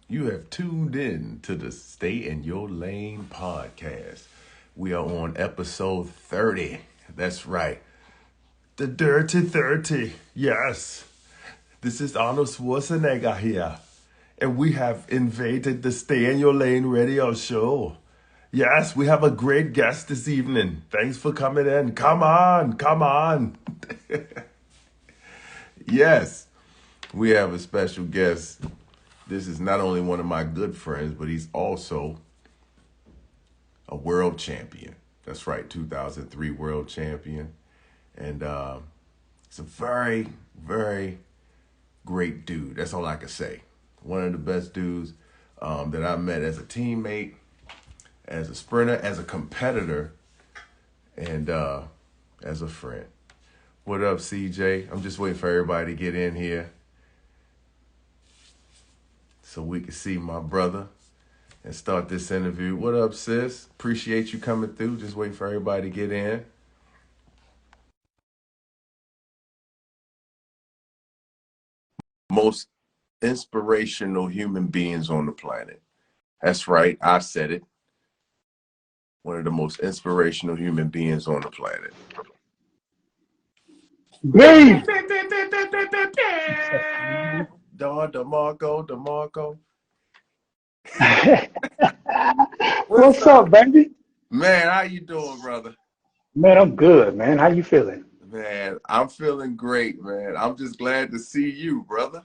You have tuned in to the Stay in Your Lane podcast. We are on episode 30. That's right. The Dirty 30. Yes. This is Arnold Schwarzenegger here. And we have invaded the Stay in Your Lane radio show. Yes, we have a great guest this evening. Thanks for coming in. Come on, come on. Yes, we have a special guest. This is not only one of my good friends, but he's also a world champion. That's right, 2003 world champion. And he's a very, very great dude. That's all I can say. One of the best dudes that I met as a teammate, as a sprinter, as a competitor, and as a friend. What up, CJ? I'm just waiting for everybody to get in here so we can see my brother and start this interview. What up, sis? Appreciate you coming through. Just waiting for everybody to get in. Most inspirational human beings on the planet. That's right, I said it. One of the most inspirational human beings on the planet. Babe. DeMarco. What's up, baby? Man, how you doing, brother? Man, I'm good, man. How you feeling? Man, I'm feeling great, man. I'm just glad to see you, brother.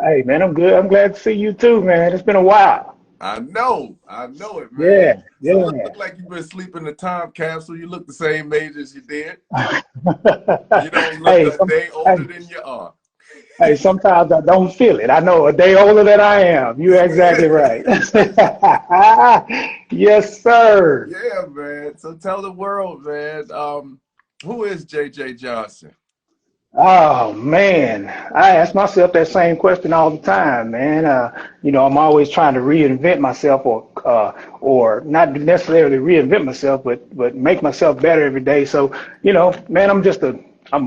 Hey, man, I'm good. I'm glad to see you too, man. It's been a while. I know it, man. Yeah. So look like you've been sleeping in a time capsule. You look the same age as you did. You don't look a day older than you are. Hey, sometimes I don't feel it. I know a day older than I am. You're exactly right. Yes, sir. Yeah, man. So tell the world, man, who is J.J. Johnson? Oh man, I ask myself that same question all the time, man. I'm always trying to reinvent myself, or not necessarily reinvent myself, but make myself better every day. So, man, I'm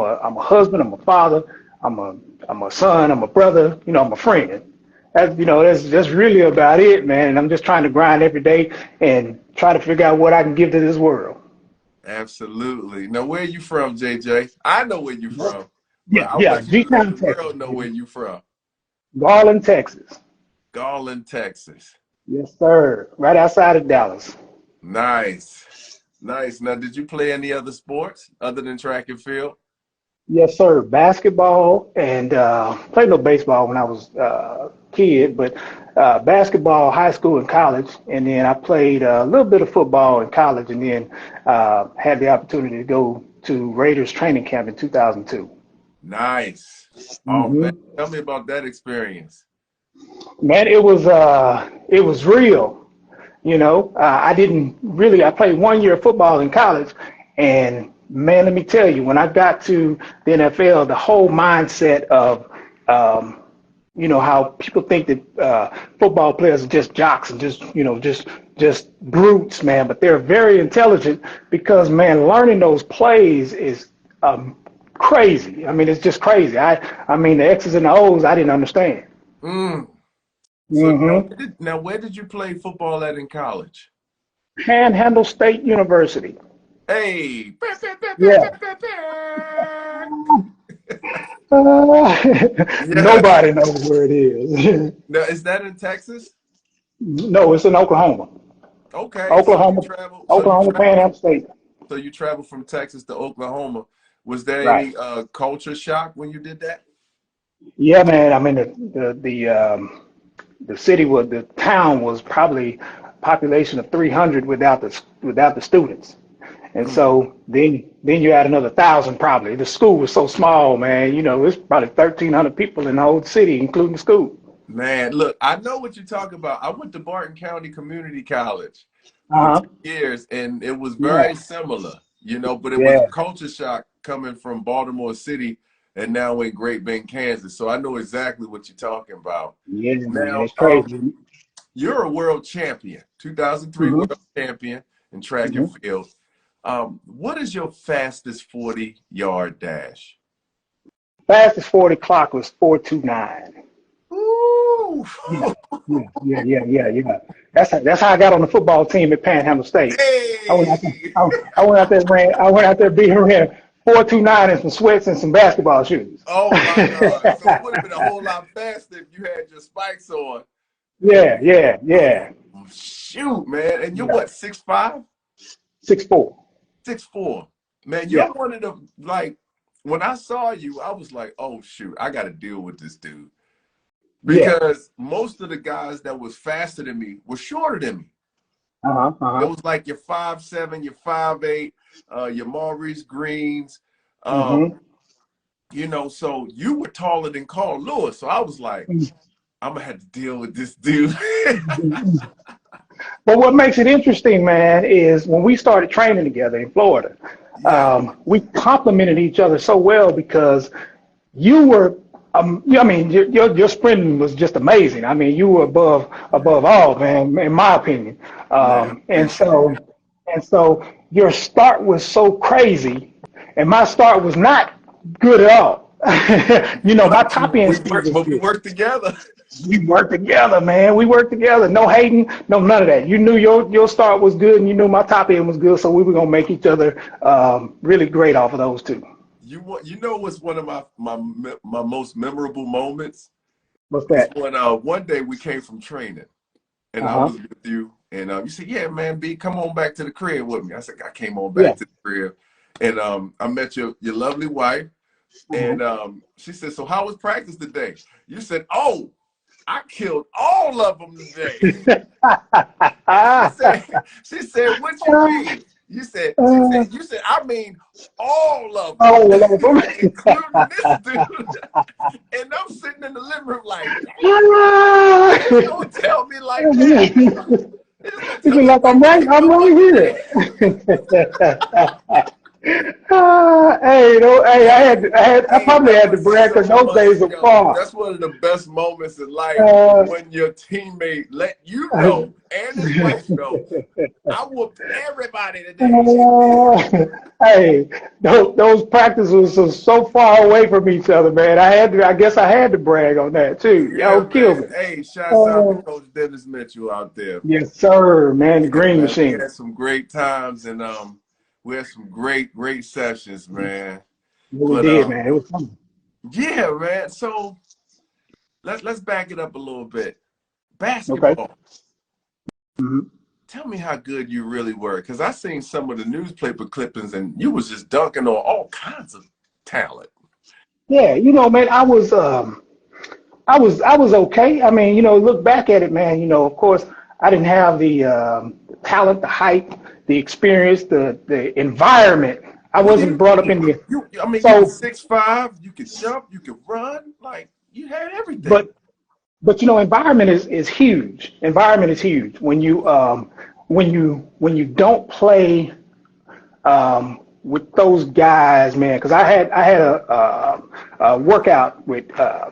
a husband, I'm a father, I'm a son, I'm a brother, I'm a friend. That's really about it, man. And I'm just trying to grind every day and try to figure out what I can give to this world. Absolutely. Now, where you from, J.J.? I know where you from. But I Yeah, want you to let G-Town, the Texas. world know where you from. Garland, Texas. Garland, Texas. Yes, sir. Right outside of Dallas. Nice. Now, did you play any other sports other than track and field? Yes, sir. Basketball and played a little baseball when I was a kid, but basketball, high school and college. And then I played a little bit of football in college, and then had the opportunity to go to Raiders training camp in 2002. Nice. Oh, man. hmm Tell me about that experience. Man, it was real. I played 1 year of football in college, and man, let me tell you, when I got to the NFL, the whole mindset of, how people think that football players are just jocks and just brutes, man, but they're very intelligent because, man, learning those plays is crazy. I mean, it's just crazy. I mean, the X's and the O's, I didn't understand. Mm. So hmm now, where did you play football at in college? Panhandle State University. Hey. Yeah. Yeah. Nobody knows where it is. Now, is that in Texas? No, it's in Oklahoma. Okay. Oklahoma, Oklahoma Panhandle State. So you traveled from Texas to Oklahoma. Was there Right. any culture shock when you did that? Yeah, man. I mean, the town was probably population of 300 without the students. And Mm. so then you add another 1,000 probably. The school was so small, man. It's probably 1,300 people in the whole city, including the school. Man, look, I know what you're talking about. I went to Barton County Community College for Uh-huh. 2 years, and it was Yeah. very similar, but it was Yeah. a culture shock coming from Baltimore City and now in Great Bend, Kansas. So I know exactly what you're talking about. Yeah, man. Now, It's crazy. you're a world champion, 2003 hmm world champion in track and hmm field. What is your fastest 40-yard dash? Fastest 40 clock was 4:29. Yeah, yeah. That's how I got on the football team at Panhandle State. I went out there, Hey. I went out there ran 4.29 in some sweats and some basketball shoes. Oh my God. So it would have been a whole lot faster if you had your spikes on. Yeah, yeah, yeah, Shoot, man. And you're yeah. what, 6'5"? 6'4". 6'4". Man, you're Yeah, one of the, like, when I saw you, I was like, oh shoot, I gotta deal with this dude. yeah. Because most of the guys that was faster than me were shorter than me. It Uh-huh. was like your 5'7", your 5'8", your Maurice Greens. Um, Mm-hmm. so you were taller than Carl Lewis. So I was like, Mm-hmm. I'm gonna have to deal with this dude. But what makes it interesting, man, is when we started training together in Florida, Yeah. we complemented each other so well because you were, I mean, your sprinting was just amazing. I mean, you were above all, man, in my opinion. Man, And appreciate it. so your start was so crazy, and my start was not good at all. My But top end we speed worked, was but we good. worked together. We worked together, man. We worked together. No hating, no none of that. You knew your start was good, and you knew my top end was good, so we were gonna make each other really great off of those two. What's one of my most memorable moments What's is that? when one day we came from training and Uh I huh. was with you and you said, yeah, man, B, come on back to the crib with me. I said, I came on Yeah. back to the crib and I met your lovely wife Uh-huh. and she said, so how was practice today? You said, oh, I killed all of them today. She said, what you mean? You said, I mean all of them, All of them. including this dude. And I'm sitting in the living room like, please don't tell me like that. Please don't It's tell me like wait till you I'm come right up here. there. Hey, I Hey, probably that had to was brag because so those much, days are yo. far. That's one of the best moments in life Uh, when your teammate let you know and his wife know I whooped everybody today. hey, those practices were so far away from each other, man. I guess I had to brag on that too. Yeah, Y'all man. killed me. Hey, shouts out to Uh, Coach Dennis Mitchell out there. yes, sir, man. The Yeah, Green man. We Machine. had some great times and we had some great sessions, man. Yeah, we But did, man. It was fun. yeah, man. So let's back it up a little bit. Okay. Basketball. Mhm. Tell me how good you really were, because I seen some of the newspaper clippings and you was just dunking on all kinds of talent. Yeah, man, I was okay. I mean, look back at it, man. Of course, I didn't have the talent, the height, the experience, the environment. I What do wasn't you brought up in mean? the I mean, you were so, 6'5", you could jump, you could run, like you had everything. but environment is huge. Environment is huge when you don't play with those guys, man. Because I had a workout with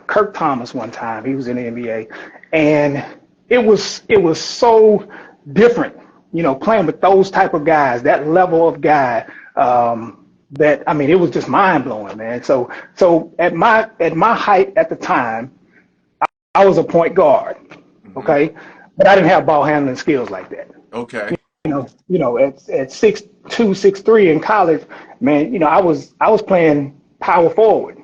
Kirk Thomas one time. He was in the NBA, and it was so different, playing with those type of guys, that level of guy. That I mean, it was just mind blowing, man. So at my height at the time, I was a point guard, Hmm. okay, but I didn't have ball handling skills like that. Okay. At 6'2", 6'3" in college, man, I was playing power forward.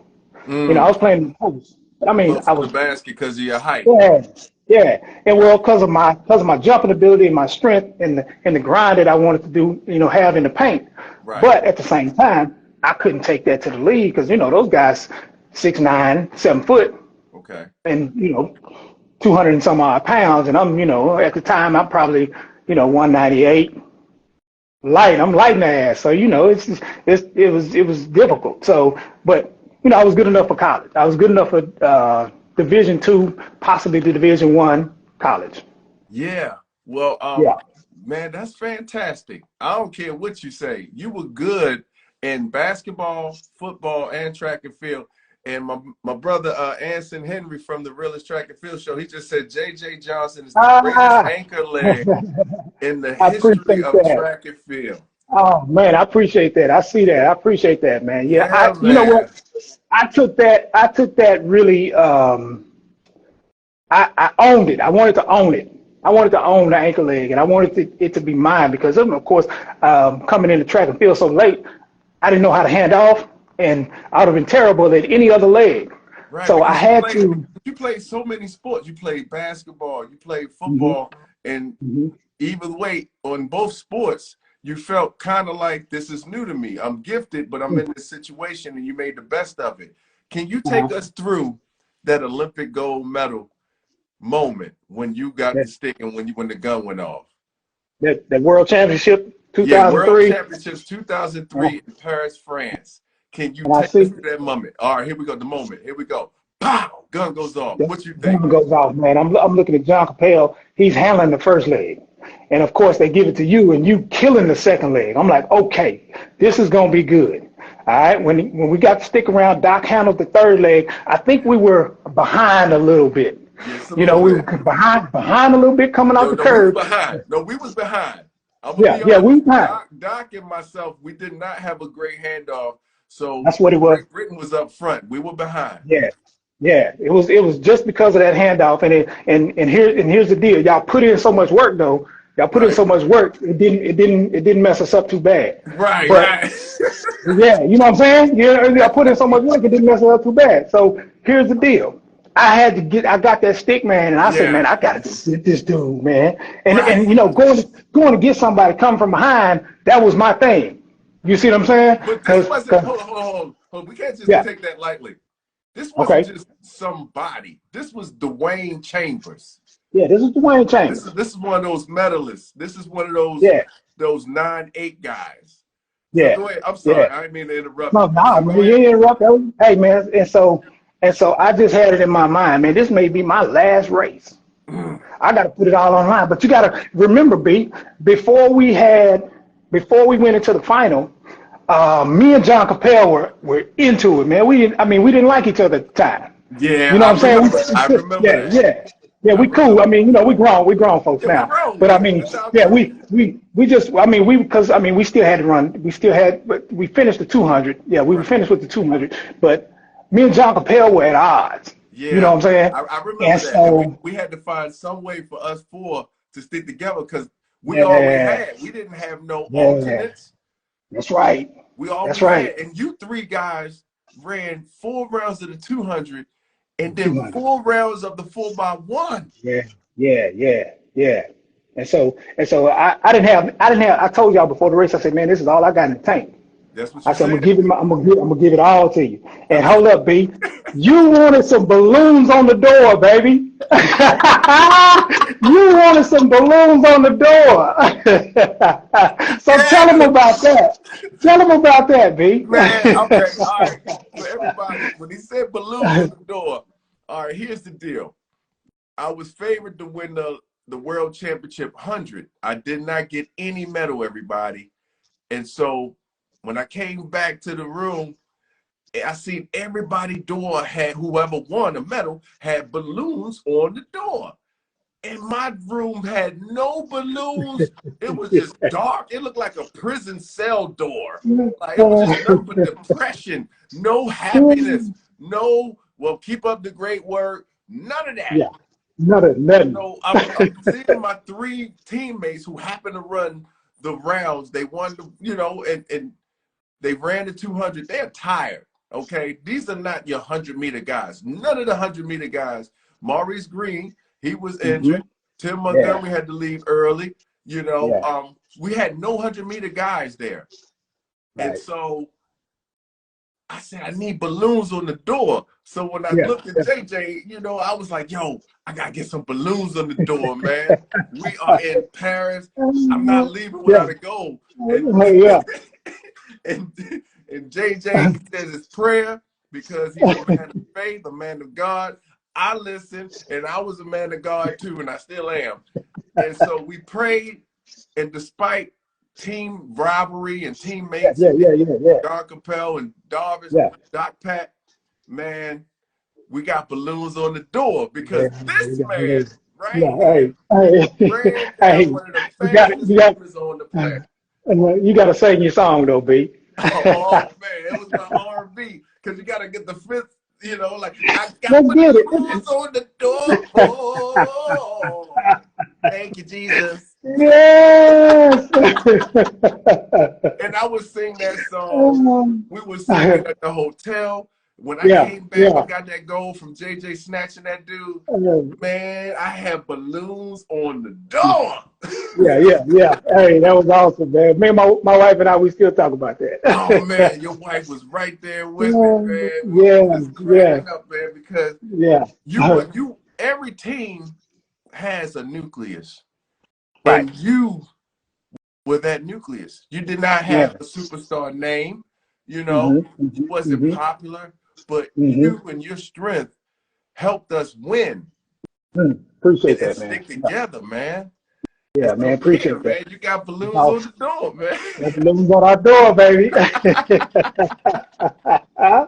I Mm. was playing post. I mean, Close I to the was, basket because of your height. yeah, yeah. And Right. well, because of my jumping ability and my strength and the grind that I wanted to do, have in the paint. Right. But at the same time, I couldn't take that to the league because those guys 6'9", 7 foot, Okay. and 200 and some odd pounds, and at the time I'm probably 198 light. I'm light in the ass, so it was difficult. So, but I was good enough for college. I was good enough for Division II, possibly the Division I college. Yeah. Well, Yeah. man, that's fantastic. I don't care what you say. You were good in basketball, football, and track and field. And my brother Anson Henry from the Realest Track and Field Show, he just said J.J. Johnson is the greatest Ah, anchor leg in the I history appreciate of that. track and field. Oh man, I appreciate that. I see that. I appreciate that, man. Yeah, Yeah, you know man. what? I took that really I owned it. I wanted to own it. I wanted to own the ankle leg, and I wanted it to be mine because, of course, coming into track and field so late, I didn't know how to hand off, and I would have been terrible at any other leg. Right, So I because had to. you played so many sports. You played basketball, you played Mm-hmm, football, and mm-hmm, either way, on both sports, you felt kind of like this is new to me. I'm gifted, but I'm in this situation, and you made the best of it. Can you uh-huh. take us through that Olympic gold medal moment when you got the that, stick and when the gun went off? that World Championship Yeah, World 2003. Championships 2003 in Paris, France. Can you And I take us see. through that moment? All right, here we go. The moment. Here we go. Pow! Gun goes off. The What you think? gun goes off, man. I'm looking at John Capel. He's handling the first leg. And of course, they give it to you, and you killing the second leg. I'm like, okay, this is going to be good. All right. When we got to stick around, Doc handled the third leg. I think we were behind a little bit. Yes, a You know, little we were bit. behind a little bit coming off No, the no, we was curve. behind. No, we was behind. I'm gonna Yeah, be yeah, we honest. were behind. Doc and myself, we did not have a great handoff. So That's what it was. Great Britain was up front. We were behind. Yeah. Yeah, it was just because of that handoff, and here's the deal. Y'all put in so much work though. Y'all put in Right. so much work. It didn't mess us up too bad. Right, But right. yeah, you know what I'm saying? Yeah, y'all put in so much work. It didn't mess us up too bad. So here's the deal. I got that stick, man, and I said, Yeah. man, I gotta sit this dude, man. Right. And you know, going to get somebody coming from behind, that was my thing. You see what I'm saying? But this Cause, wasn't, 'cause hold on. We can't just yeah, take that lightly. This wasn't okay, just somebody. This was Dwayne Chambers. yeah, this is Dwayne This is Chambers. this is one of those medalists. This is one of Yeah, those 9'8" guys. So yeah, go ahead. I'm sorry. yeah. I didn't mean to interrupt No, you. nah, So go man, you ahead. ain't interrupt. Hey, man, and so I just had it in my mind, man. This may be my last race. I got to put it all online. But you got to remember, B, before we went into the final, me and John Capel were into it, man. We didn't like each other at the time. Yeah, You know I what I'm saying? remember. I remember Yeah, that. yeah. Yeah, I we cool. I remember. mean, we grown folks Yeah, we now. grown. But I We mean, it's all yeah, good. we just, I mean, because I mean, we still had to run. But we finished the 200. Yeah, we Right. finished with the 200. But me and John Capel were at odds. You know Yeah, what I'm saying? I remember And that. And so, we had to find some way for us four to stick together because we all we yeah, had. We didn't have no yeah, alternates. that's right. We all That's we had. right. And you three guys ran 4 rounds of the 200 and then 200. 4 rounds of the 4x1. Yeah, yeah, yeah, yeah. And so I didn't have. I told y'all before the race. I said, man, this is all I got in the tank. That's what I you said, said. I'm gonna give it all to you. And That's hold up, B. You wanted some balloons on the door, baby. You wanted some balloons on the door. So tell them yeah, about that. Tell them about that, B. man. Okay, all right. For everybody, when he said balloons on the door, all right, here's the deal. I was favored to win the World Championship 100. I did not get any medal, everybody. And so when I came back to the room, I seen everybody door had, whoever won a medal, had balloons on the door. And my room had no balloons. It was just dark. It looked like a prison cell door. Like it was just nothing but depression, no happiness, no, well, keep up the great work, none of that. Yeah, nothing. So I'm seeing my three teammates who happen to run the rounds. They won, and they ran the 200. They're tired. Okay, these are not your 100-meter guys. None of the 100-meter guys. Maurice Green, he was Mm-hmm. injured. Tim Yeah, Montgomery had to leave early. yeah, We had no 100-meter guys there, and right. so I said, I need balloons on the door. So when I Yeah, looked at JJ, I was like, yo, I got to get some balloons on the door, man. We are in Paris. I'm not leaving yeah, without a goal. And yeah. and, and JJ, he says his prayer because he's a man of faith, a man of God. I listened, and I was a man of God too, and I still am. And so we prayed, and despite team rivalry and Yeah, teammates yeah, and yeah, yeah, yeah, Don Capel and Darvish, yeah. Doc Pat, man, we got balloons on the door Yeah, because this man right yeah, here hey, ran hey, down one of the you got, fastest you got, runners on the planet. you got to sing your song though, B. Oh man, it was my R&B because you got to get the fifth. You know, like I got Let's get it. balloons on the door. Oh, thank you, Jesus. Yes. And I would sing that song. We would sing it at the hotel. When I Yeah, came back yeah. and got that goal from JJ snatching that dude, man, I had balloons on the door. Yeah, yeah, yeah. Hey, that was awesome, man. Me and my wife and I, we still talk about Oh that. man, your wife was right there with me, man. We Yeah, were just yeah, cracking up, man, because yeah. you every team has a nucleus, Right. and you were that nucleus. You did not Yeah. have a superstar name, you know, Mhm. you Mhm. wasn't Mhm. popular, but Mhm. you and your strength helped us win Appreciate and that, man. stick together, man. And Yeah, man. so, yeah, Appreciate that. man, you got balloons on Awesome. the door, man. That's the living on our door, baby. Oh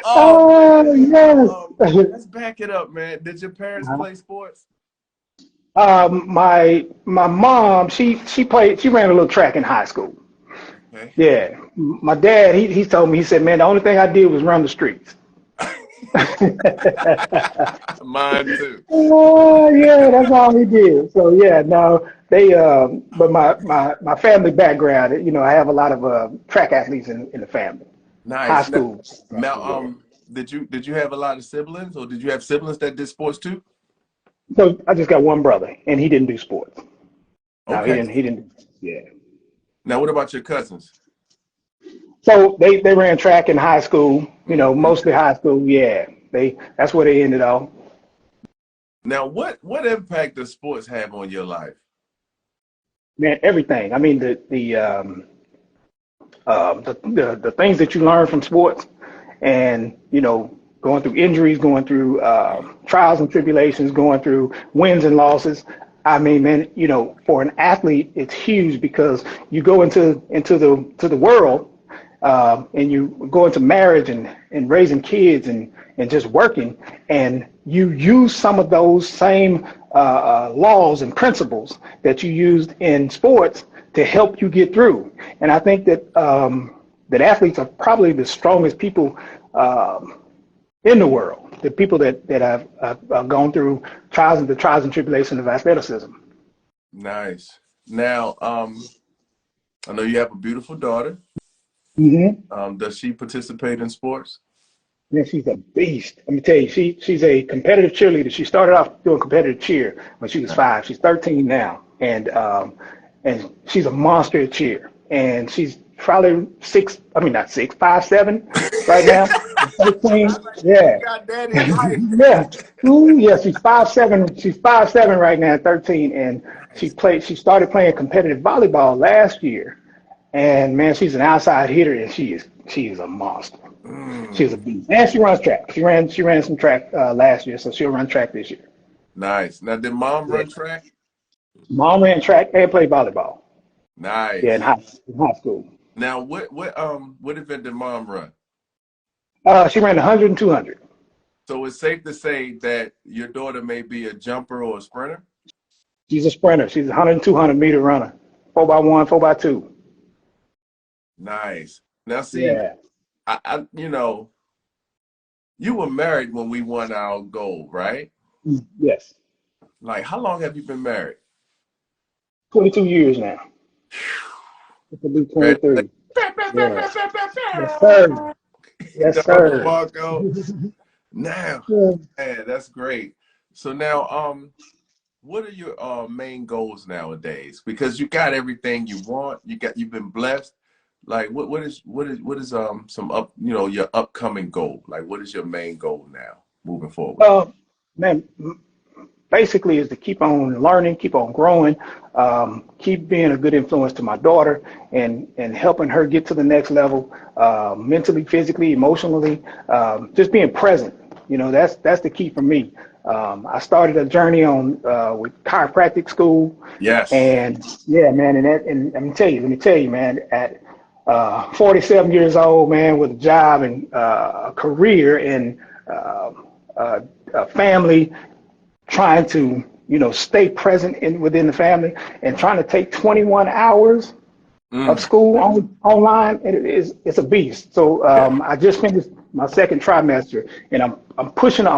Oh man. Now, yes. let's back it up, man. Did your parents Uh-huh. play sports? My mom, she ran a little track in high school. Okay. Yeah. My dad, he told me, he said, man, the only thing I did was run the streets. Mine too. Oh yeah, that's all he did. So yeah, no, but my family background, I have a lot of track athletes in the family, high Nice. Now, school. now, Yeah. did you have a lot of siblings, or did you have siblings that did sports too? So I just got one brother, and he didn't do sports. No, he Okay. didn't. He didn't. Yeah. Now, what about your cousins? So they ran track in high school. Hmm. Mostly high school. Yeah. That's where they ended off. Now, what impact does sports have on your life? Man, everything. I mean, the things that you learn from sports, and going through injuries, going through trials and tribulations, going through wins and losses. I mean, man, for an athlete, it's huge because you go into the world, and you go into marriage and raising kids and just working, and you use some of those same laws and principles that you used in sports to help you get through. And I think that athletes are probably the strongest people in the world. The people that have gone through trials and tribulations of athleticism. Nice. Now, I know you have a beautiful daughter. Mm-hmm. Does she participate in sports? Yeah, she's a beast. Let me tell you, she's a competitive cheerleader. She started off doing competitive cheer when she was 5. She's 13 now, and she's a monster at cheer. And she's probably 6. I mean, not 6, 5'7" right now. 13. You Yeah, got daddy's height. yeah. Ooh, yeah. She's 5'7". She's 5'7" right now at 13, and Nice. She started playing competitive volleyball last year. And man, she's an outside hitter, and she is a monster. She's Mm, a beast, and she runs track. She ran some track last year, so she'll run track this year. nice. Now, did mom Yeah. run track? Mom ran track and played volleyball. Yeah, Nice. in high school. Now, what event did mom run? She ran 100 and 200. So it's safe to say that your daughter may be a jumper or a sprinter. She's a sprinter. She's a 100 and 200-meter runner. 4x1, 4x2. Nice. Now, see, Yeah. you were married when we won our gold, right? Yes. Like, how long have you been married? 22 years now. It's gonna be Congratulations. 23. Yeah. Yes, sir. Yes, Dog sir. Marco. Now, Yeah. man, that's great. So now, what are your main goals nowadays? Because you got everything you want. You've been blessed. Like, what is some your upcoming goal? Like, what is your main goal now moving forward? Uh, man, basically is to keep on learning, keep on growing, keep being a good influence to my daughter, and helping her get to the next level, mentally, physically, emotionally, just being present. That's the key for me. I started a journey on with chiropractic school, Yes. and yeah, man, and let me tell you, man, at 47 years old, man, with a job and a career and a family, trying to stay present within the family, and trying to take 21 hours of school online, it's a beast. So Yeah. I just finished my second trimester, and I'm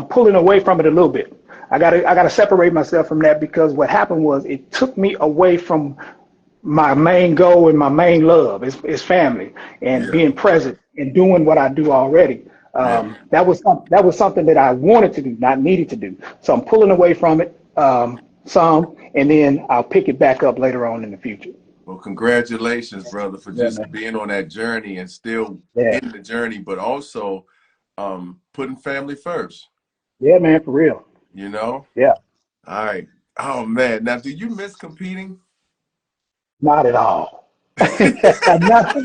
pulling away from it a little bit. I gotta separate myself from that because what happened was it took me away from my main goal and my main love is family and Yeah. being present and doing what I do already. Yeah. That was something that I wanted to do, not needed to do. So I'm pulling away from it some, and then I'll pick it back up later on in the future. Well, congratulations, brother, for Yeah, just man. being on that journey and still Yeah, in the journey, but also putting family first, yeah, man, for real. you know? Yeah, All right. Oh man. Now, do you miss competing? not at all. not,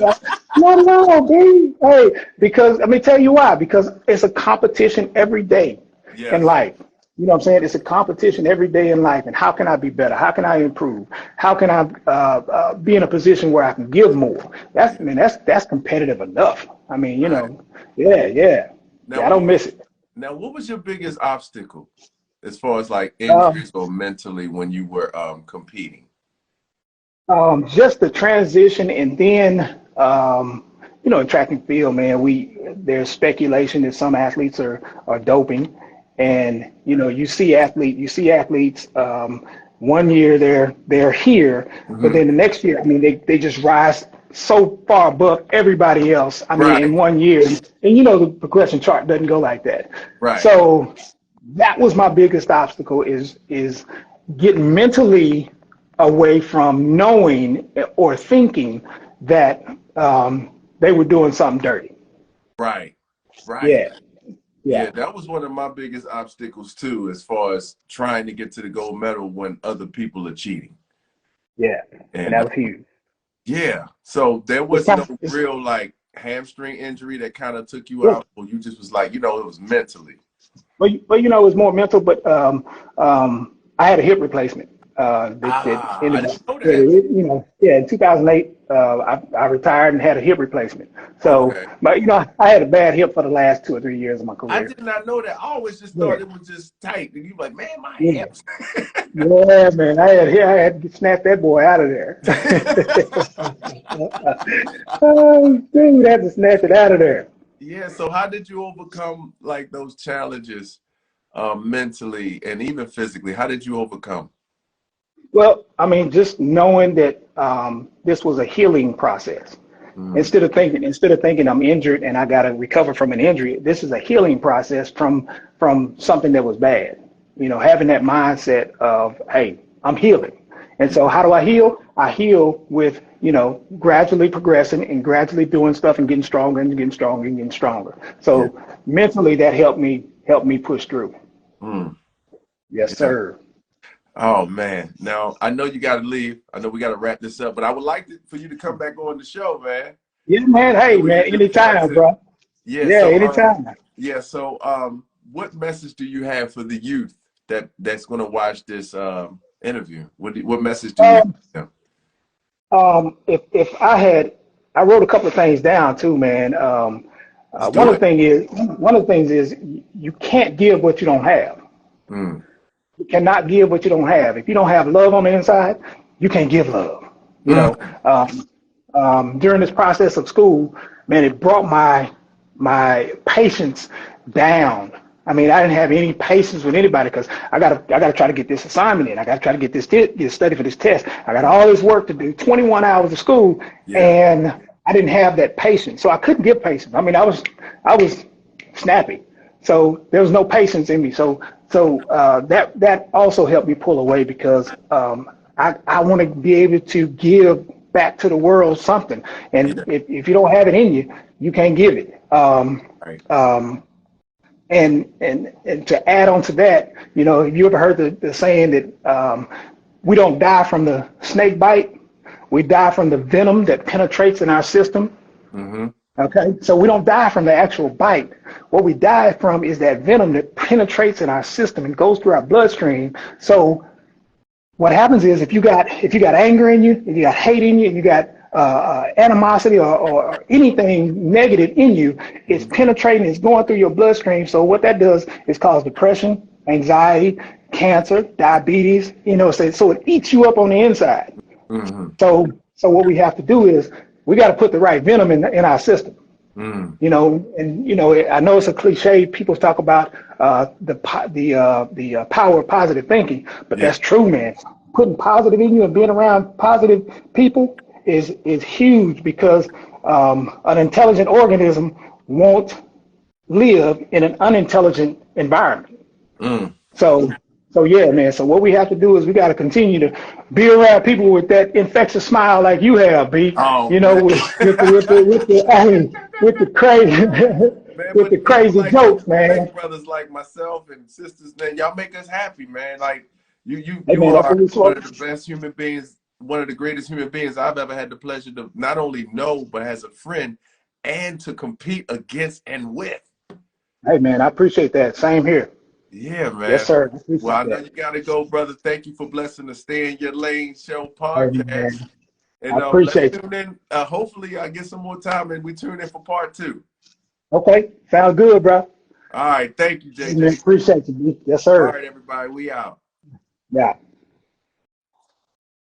not at all, dude. Hey, because let me tell you why. Because it's a competition every day in Yes. life. You know what I'm saying? It's a competition every day in life. And how can I be better? How can I improve? How can I be in a position where I can give more? Yeah. That's competitive enough. I mean, Right. yeah. Now, I don't miss it. what was your biggest obstacle as far as like Um, injuries or mentally when you were competing? just the transition, and then in track and field, man, there's speculation that some athletes are doping, and you see athletes. One year they're here, but Hmm. then the next year, I mean, they just rise so far above everybody else. I mean, in Right. one year, and the progression chart doesn't go like that. Right. So that was my biggest obstacle is getting mentally away from knowing or thinking that they were doing something dirty. Right. Right. Yeah, Yeah, yeah, that was one of my biggest obstacles too, as far as trying to get to the gold medal when other people are cheating. yeah. And And that was huge. yeah, so there It's was kind no of, it's, real like hamstring injury that kind of took you yeah. out, or you just was like, it was mentally. But it's more mental. But I had a hip replacement. That Ah, I ended up, didn't know that. in 2008, I retired and had a hip replacement. So, Okay. but I had a bad hip for the last 2 or 3 years of my I career. did not know that. I always just Yeah, thought it was just tight. And you like, man, my yeah. hips. Yeah, man, I had to snap that boy out of there. Oh, dude, had to snatch it out of there. Yeah, so how did you overcome like those challenges mentally and even physically? How did you overcome? Well, I mean, just knowing that this was a healing process. Mm, Instead of thinking I'm injured and I got to recover from an injury, this is a healing process from something that was bad. Having that mindset of, hey, I'm healing. And so how do I heal? I heal with, gradually progressing and gradually doing stuff and getting stronger and getting stronger and getting stronger. yeah. So mentally that helped me push through. Mm, Yes, yeah. sir. Oh man. Now I know you gotta leave. I know we gotta wrap this up, but I would like for you to come back on the show, man. Yeah, man. So Hey, we man, can just talk anytime, to bro. yeah, Yeah, so anytime. what message do you have for the youth that's gonna watch this interview? What message do you have Um, for them? if I wrote a couple of things down too, man. Let's do it. One of the things is you can't give what you don't have. Mm, You cannot give what you don't have. If you don't have love on the inside, you can't give love. You know, mm, during this process of school, man, it brought my patience down. I mean, I didn't have any patience with anybody because I gotta try to get this assignment in. I gotta try to get this study for this test. I got all this work to do, 21 hours of school, yeah, and I didn't have that patience. So I couldn't give patience. I mean, I was snappy. So there was no patience in me. So that also helped me pull away because I want to be able to give back to the world something. And yeah, if you don't have it in you, you can't give it. right. And to add on to that, have you ever heard the saying that we don't die from the snake bite, we die from the venom that penetrates in our system. Mm-hmm. Okay, so we don't die from the actual bite. What we die from is that venom that penetrates in our system and goes through our bloodstream. So what happens is if you got anger in you, if you got hate in you, if you got animosity or anything negative in you, it's Mm-hmm. penetrating, it's going through your bloodstream. So what that does is cause depression, anxiety, cancer, diabetes. So it eats you up on the inside. Mm-hmm. So So what we have to do is we got to put the right venom in our system. Mm. You know, and you know, I know it's a cliche. People talk about the power of positive thinking, but Yeah. that's true, man. Putting positive in you and being around positive people is huge because an intelligent organism won't live in an unintelligent environment. Mm. So, so yeah, man. So what we have to do is we got to continue to be around people with that infectious smile like you have, B. Oh You know, man. with the crazy Man, with the but people crazy like you, jokes, man. big brothers like myself and sisters, man, y'all make us happy, man. Like Hey, you man, that's are what we one smoke. of the best human beings, one of the greatest human beings I've ever had the pleasure to not only know, but as a friend and to compete against and with. Hey, man, I appreciate that. Same here. Yeah, Yes, man. sir. I Well, appreciate I know that. you gotta go, brother. Thank you for blessing the Stay in Your Lane Show Hey, podcast. man, I And let's appreciate you. tune in. Hopefully I get some more time and we tune in for part 2. Okay, sounds good, bro. All right, thank you, Hey, man, JJ. appreciate you, B. Yes, All sir. right, everybody, we out. Yeah.